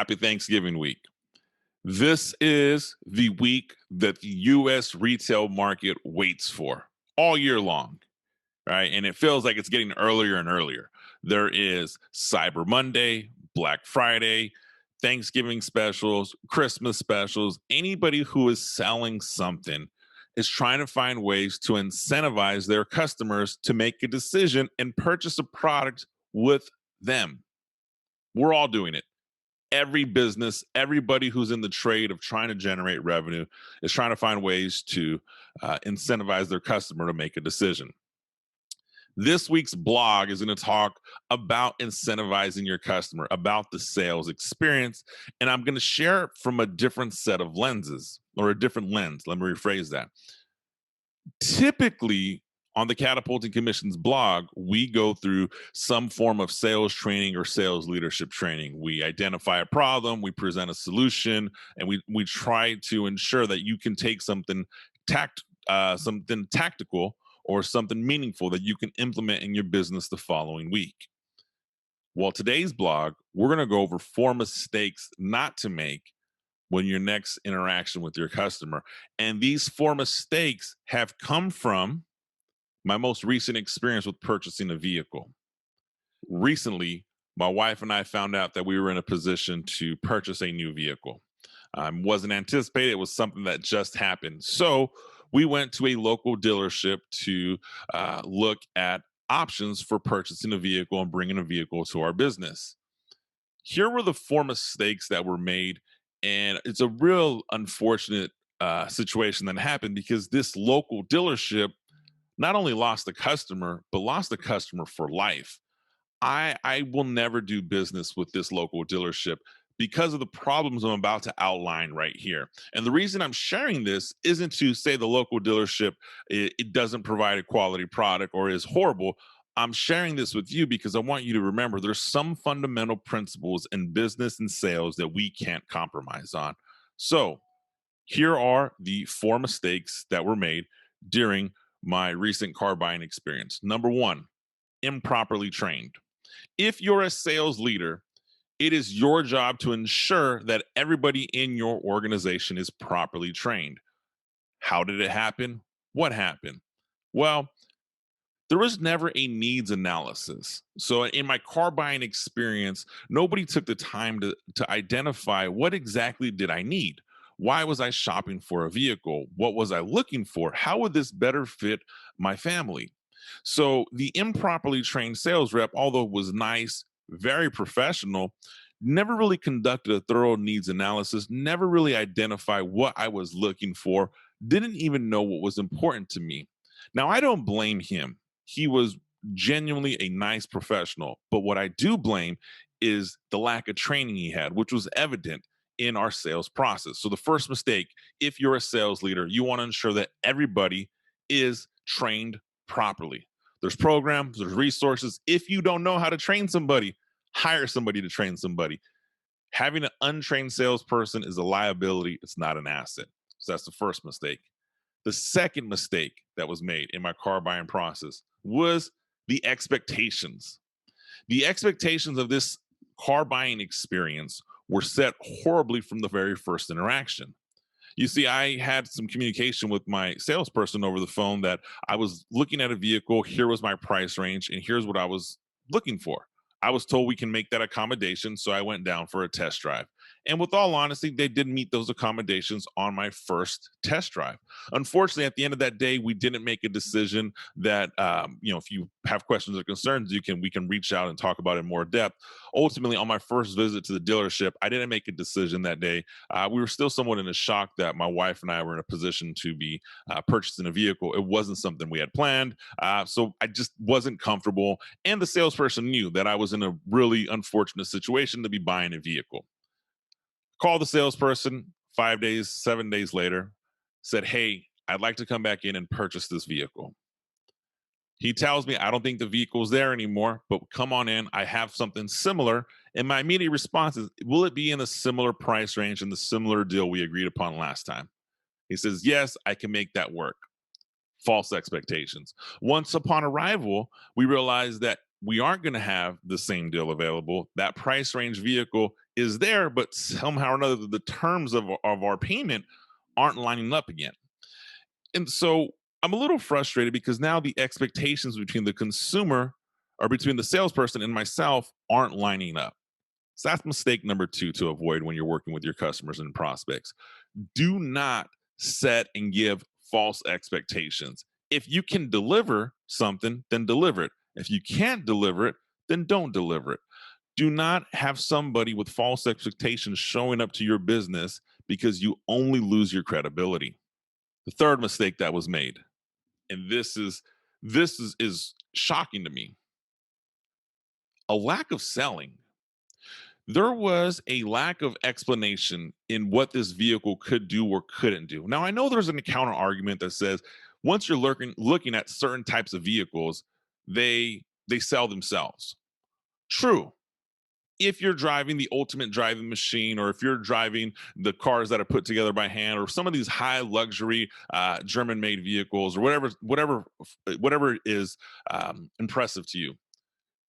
Happy Thanksgiving week. This is the week that the US retail market waits for all year long, right? And it feels like it's getting earlier and earlier. There is Cyber Monday, Black Friday, Thanksgiving specials, Christmas specials. Anybody who is selling something is trying to find ways to incentivize their customers to make a decision and purchase a product with them. We're all doing it. Every business, everybody who's in the trade of trying to generate revenue is trying to find ways to incentivize their customer to make a decision. This week's blog is going to talk about incentivizing your customer, about the sales experience, and I'm going to share it from a different set of lenses or a different lens. Let me rephrase that. Typically, on the Catapulting Commissions blog, we go through some form of sales training or sales leadership training. We identify a problem, we present a solution, and we try to ensure that you can take something tactical or something meaningful that you can implement in your business the following week. Well, today's blog, we're going to go over 4 mistakes not to make when your next interaction with your customer. And these 4 mistakes have come from my most recent experience with purchasing a vehicle. Recently, my wife and I found out that we were in a position to purchase a new vehicle. Wasn't anticipated. It was something that just happened. So we went to a local dealership to look at options for purchasing a vehicle and bringing a vehicle to our business. Here were the 4 mistakes that were made. And it's a real unfortunate situation that happened because this local dealership not only lost the customer, but lost the customer for life. I will never do business with this local dealership because of the problems I'm about to outline right here. And the reason I'm sharing this isn't to say the local dealership it doesn't provide a quality product or is horrible. I'm sharing this with you because I want you to remember there's some fundamental principles in business and sales that we can't compromise on. So here are the 4 mistakes that were made during my recent car buying experience. Number 1, improperly trained. If you're a sales leader, it is your job to ensure that everybody in your organization is properly trained. How did it happen? What happened? Well, there was never a needs analysis. So in my car buying experience, nobody took the time to identify what exactly did I need? Why was I shopping for a vehicle? What was I looking for? How would this better fit my family? So the improperly trained sales rep, although it was nice, very professional, never really conducted a thorough needs analysis, never really identified what I was looking for, didn't even know what was important to me. Now, I don't blame him. He was genuinely a nice professional. But what I do blame is the lack of training he had, which was evident in our sales process. So the first mistake, if you're a sales leader, you want to ensure that everybody is trained properly. There's programs, there's resources. If you don't know how to train somebody, hire somebody to train somebody. Having an untrained salesperson is a liability. It's not an asset. So that's the first mistake. The second mistake that was made in my car buying process was the expectations. The expectations of this car buying experience were set horribly from the very first interaction. You see, I had some communication with my salesperson over the phone that I was looking at a vehicle. Here was my price range, and here's what I was looking for. I was told we can make that accommodation, so I went down for a test drive. And with all honesty, they didn't meet those accommodations on my first test drive. Unfortunately, at the end of that day, we didn't make a decision that, if you have questions or concerns, we can reach out and talk about it in more depth. Ultimately, on my first visit to the dealership, I didn't make a decision that day. We were still somewhat in a shock that my wife and I were in a position to be purchasing a vehicle. It wasn't something we had planned. So I just wasn't comfortable. And the salesperson knew that I was in a really unfortunate situation to be buying a vehicle. Called the salesperson 5 days, 7 days later, said, "Hey, I'd like to come back in and purchase this vehicle." He tells me, "I don't think the vehicle's there anymore, but come on in. I have something similar." And my immediate response is, "Will it be in a similar price range and the similar deal we agreed upon last time?" He says, "Yes, I can make that work." False expectations. Once upon arrival, we realized that we aren't going to have the same deal available. That price range vehicle is there, but somehow or another, the terms of our payment aren't lining up again. And so I'm a little frustrated because now the expectations between the consumer or between the salesperson and myself aren't lining up. So that's mistake number two to avoid when you're working with your customers and prospects. Do not set and give false expectations. If you can deliver something, then deliver it. If you can't deliver it, then don't deliver it. Do not have somebody with false expectations showing up to your business because you only lose your credibility. The third mistake that was made, and this is shocking to me, a lack of selling. There was a lack of explanation in what this vehicle could do or couldn't do. Now, I know there's an counter argument that says once you're looking at certain types of vehicles, they sell themselves. True. If you're driving the ultimate driving machine, or if you're driving the cars that are put together by hand, or some of these high luxury German-made vehicles, or whatever is impressive to you,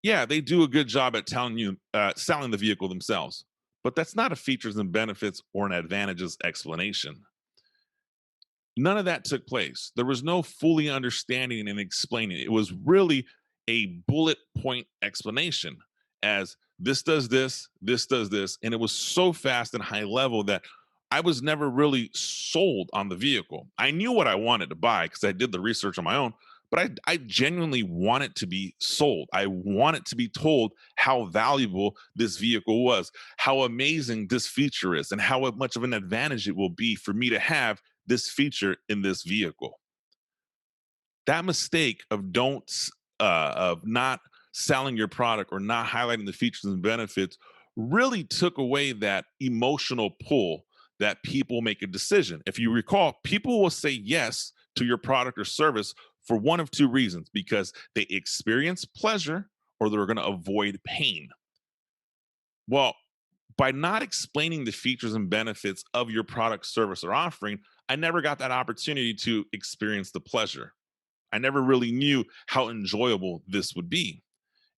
yeah, they do a good job at telling you selling the vehicle themselves. But that's not a features and benefits or an advantages explanation. None of that took place. There was no fully understanding and explaining. It was really a bullet point explanation as this does this. And it was so fast and high level that I was never really sold on the vehicle. I knew what I wanted to buy because I did the research on my own, but I genuinely want it to be sold. I want it to be told how valuable this vehicle was, how amazing this feature is, and how much of an advantage it will be for me to have this feature in this vehicle. That mistake of not selling your product or not highlighting the features and benefits really took away that emotional pull that people make a decision. If you recall, people will say yes to your product or service for one of two reasons: because they experience pleasure or they're going to avoid pain. Well, by not explaining the features and benefits of your product, service, or offering, I never got that opportunity to experience the pleasure. I never really knew how enjoyable this would be.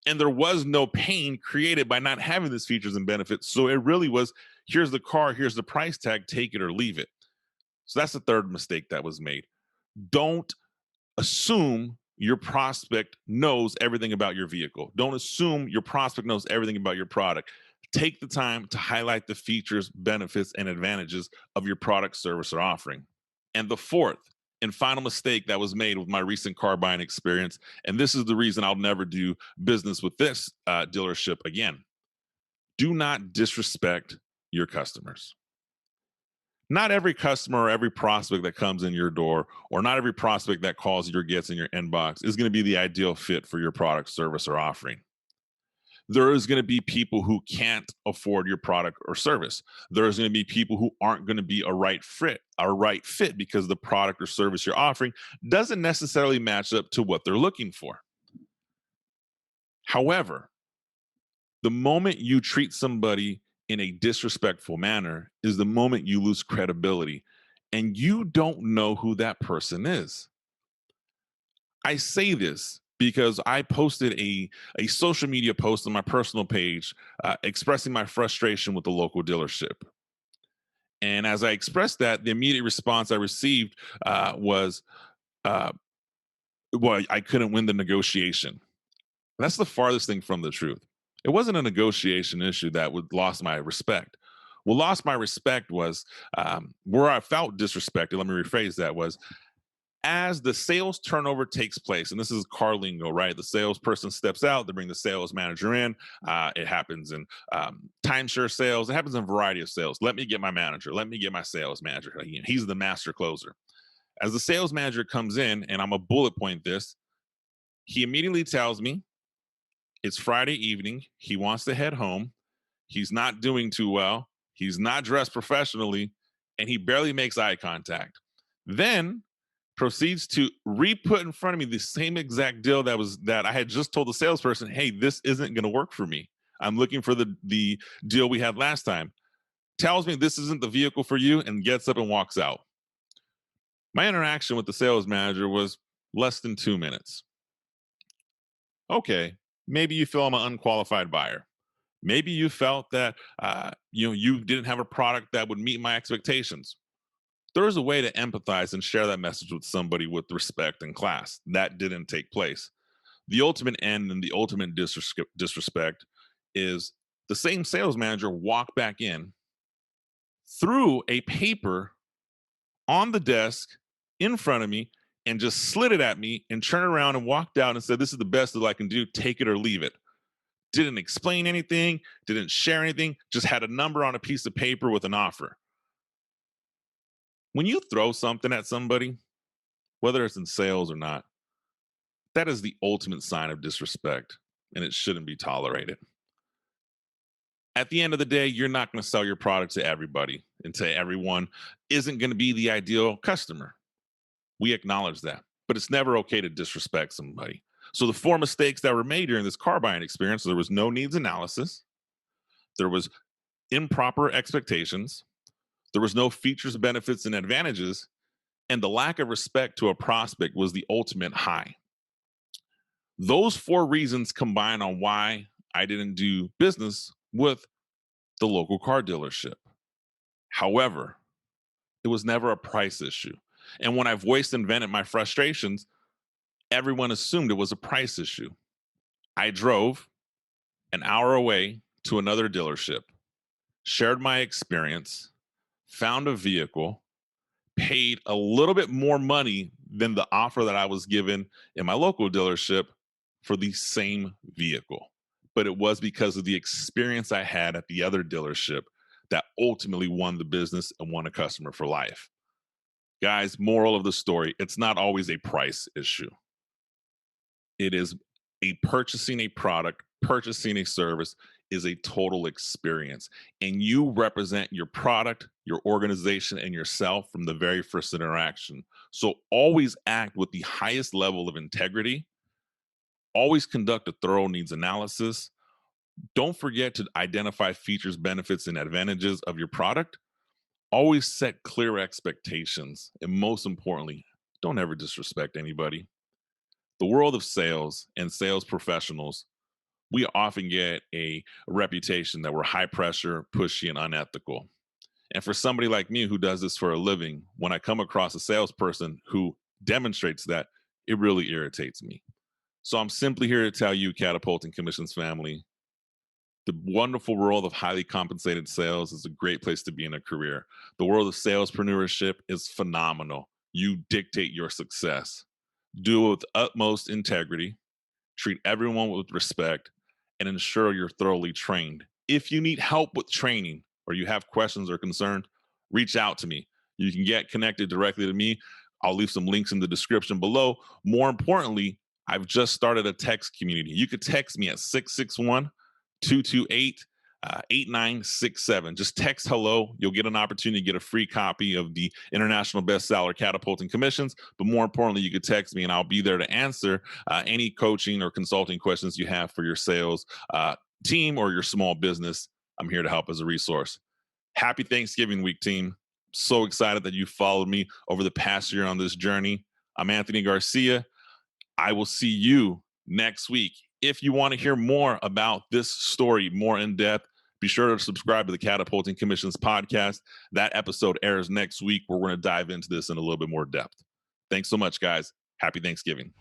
And there was no pain created by not having these features and benefits. So it really was, here's the car, here's the price tag, take it or leave it. So that's the third mistake that was made. Don't assume your prospect knows everything about your vehicle. Don't assume your prospect knows everything about your product. Take the time to highlight the features, benefits, and advantages of your product, service, or offering. And the fourth and final mistake that was made with my recent car buying experience, and this is the reason I'll never do business with this dealership again: do not disrespect your customers. Not every customer or every prospect that comes in your door, or not every prospect that calls or gets in your inbox, is going to be the ideal fit for your product, service, or offering. There is going to be people who can't afford your product or service. There's going to be people who aren't going to be a right fit because the product or service you're offering doesn't necessarily match up to what they're looking for. However, the moment you treat somebody in a disrespectful manner is the moment you lose credibility, and you don't know who that person is. I say this because I posted a social media post on my personal page expressing my frustration with the local dealership. And as I expressed that, the immediate response I received was, uh, well, I couldn't win the negotiation. That's the farthest thing from the truth. It wasn't a negotiation issue that would lost my respect. What lost my respect was where I felt disrespected. Let me rephrase that: was as the sales turnover takes place, and this is car lingo, right? The salesperson steps out, they bring the sales manager in. It happens in timeshare sales. It happens in a variety of sales. Let me get my manager. Let me get my sales manager. He's the master closer. As the sales manager comes in, and I'm a bullet point this, he immediately tells me it's Friday evening. He wants to head home. He's not doing too well. He's not dressed professionally, and he barely makes eye contact. Then proceeds to re-put in front of me the same exact deal that I had just told the salesperson, hey, this isn't going to work for me. I'm looking for the deal we had last time. Tells me this isn't the vehicle for you and gets up and walks out. My interaction with the sales manager was less than 2 minutes. Okay, maybe you feel I'm an unqualified buyer. Maybe you felt that you didn't have a product that would meet my expectations. There is a way to empathize and share that message with somebody with respect and class. That didn't take place. The ultimate end and the ultimate disrespect is the same sales manager walked back in, threw a paper on the desk in front of me, and just slid it at me and turned around and walked out and said, "This is the best that I can do. Take it or leave it." Didn't explain anything, didn't share anything, just had a number on a piece of paper with an offer. When you throw something at somebody, whether it's in sales or not, that is the ultimate sign of disrespect, and it shouldn't be tolerated. At the end of the day, you're not going to sell your product to everybody, and to everyone isn't going to be the ideal customer. We acknowledge that, but it's never okay to disrespect somebody. So the four mistakes that were made during this car buying experience: there was no needs analysis, there was improper expectations, there was no features, benefits, and advantages, and the lack of respect to a prospect was the ultimate high. Those four reasons combine on why I didn't do business with the local car dealership. However, it was never a price issue. And when I voiced and vented my frustrations, everyone assumed it was a price issue. I drove an hour away to another dealership, shared my experience, found a vehicle, paid a little bit more money than the offer that I was given in my local dealership for the same vehicle. But it was because of the experience I had at the other dealership that ultimately won the business and won a customer for life. Guys, moral of the story: it's not always a price issue. It is purchasing a product, purchasing a service is a total experience. And you represent your product, your organization, and yourself from the very first interaction. So always act with the highest level of integrity. Always conduct a thorough needs analysis. Don't forget to identify features, benefits, and advantages of your product. Always set clear expectations. And most importantly, don't ever disrespect anybody. The world of sales and sales professionals, we often get a reputation that we're high pressure, pushy, and unethical. And for somebody like me who does this for a living, when I come across a salesperson who demonstrates that, it really irritates me. So I'm simply here to tell you, Catapulting Commissions family, the wonderful world of highly compensated sales is a great place to be in a career. The world of salespreneurship is phenomenal. You dictate your success. Do it with utmost integrity, treat everyone with respect, and ensure you're thoroughly trained. If you need help with training or you have questions or concerns, reach out to me. You can get connected directly to me. I'll leave some links in the description below. More importantly, I've just started a text community. You could text me at 661 228 8967. Just text hello. You'll get an opportunity to get a free copy of the international bestseller Catapulting Commissions. But more importantly, you could text me and I'll be there to answer any coaching or consulting questions you have for your sales team or your small business. I'm here to help as a resource. Happy Thanksgiving week, team. So excited that you followed me over the past year on this journey. I'm Anthony Garcia. I will see you next week. If you want to hear more about this story more in depth, be sure to subscribe to the Catapulting Commissions podcast. That episode airs next week. We're going to dive into this in a little bit more depth. Thanks so much, guys. Happy Thanksgiving.